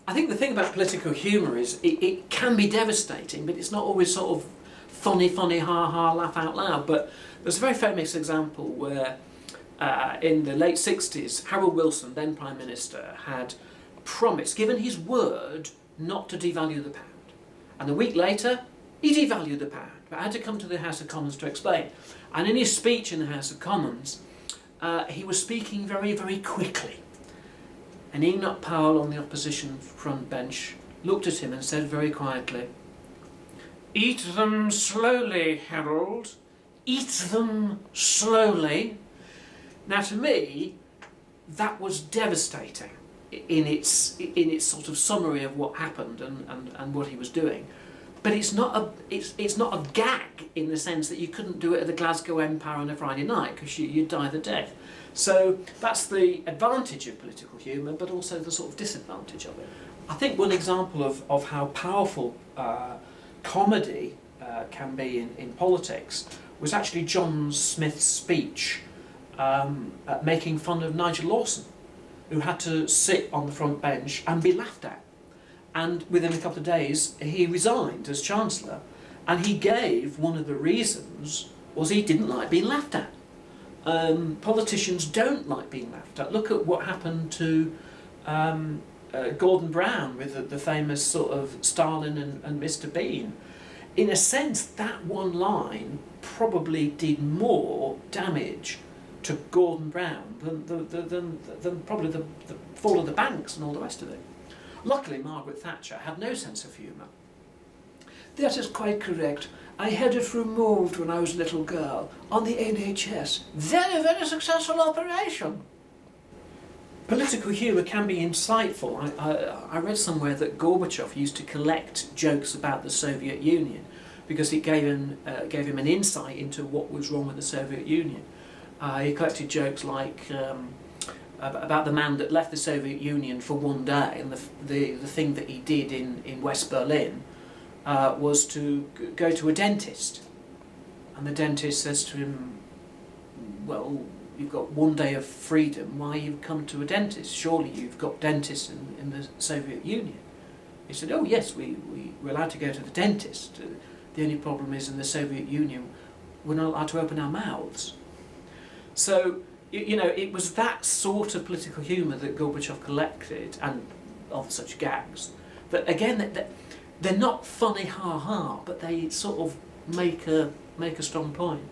I think the thing about political humour is it can be devastating, but it's not always sort of funny, ha-ha, laugh out loud. But there's a very famous example where in the late 60s, Harold Wilson, then Prime Minister, had promised, given his word, not to devalue the pound. And a week later, he devalued the pound, but had to come to the House of Commons to explain. And in his speech in the House of Commons, he was speaking very, very quickly. And Enoch Powell on the opposition front bench looked at him and said very quietly, "Eat them slowly, Harold. Eat them slowly." Now to me, that was devastating in its sort of summary of what happened and what he was doing. But it's not a gag in the sense that you couldn't do it at the Glasgow Empire on a Friday night because you'd die the death. So that's the advantage of political humour, but also the sort of disadvantage of it. I think one example of how powerful comedy can be in politics was actually John Smith's speech making fun of Nigel Lawson, who had to sit on the front bench and be laughed at. And within a couple of days, he resigned as Chancellor, and he gave one of the reasons was he didn't like being laughed at. Politicians don't like being laughed at. Look at what happened to Gordon Brown with the famous sort of Stalin and Mr. Bean. In a sense, that one line probably did more damage to Gordon Brown than probably the fall of the banks and all the rest of it. Luckily, Margaret Thatcher had no sense of humour. That is quite correct. I had it removed when I was a little girl on the NHS. Very, very successful operation. Political humour can be insightful. I read somewhere that Gorbachev used to collect jokes about the Soviet Union because it gave him an insight into what was wrong with the Soviet Union. He collected jokes like about the man that left the Soviet Union for one day, and the thing that he did in West Berlin was to go to a dentist, and the dentist says to him, "Well, you've got one day of freedom, why you've come to a dentist? Surely you've got dentists in the Soviet Union." He said, "Oh yes, we're allowed to go to the dentist. The only problem is in the Soviet Union we're not allowed to open our mouths." So, you know, it was that sort of political humour that Gorbachev collected, and of such gags, that again, they're not funny ha-ha, but they sort of make a strong point.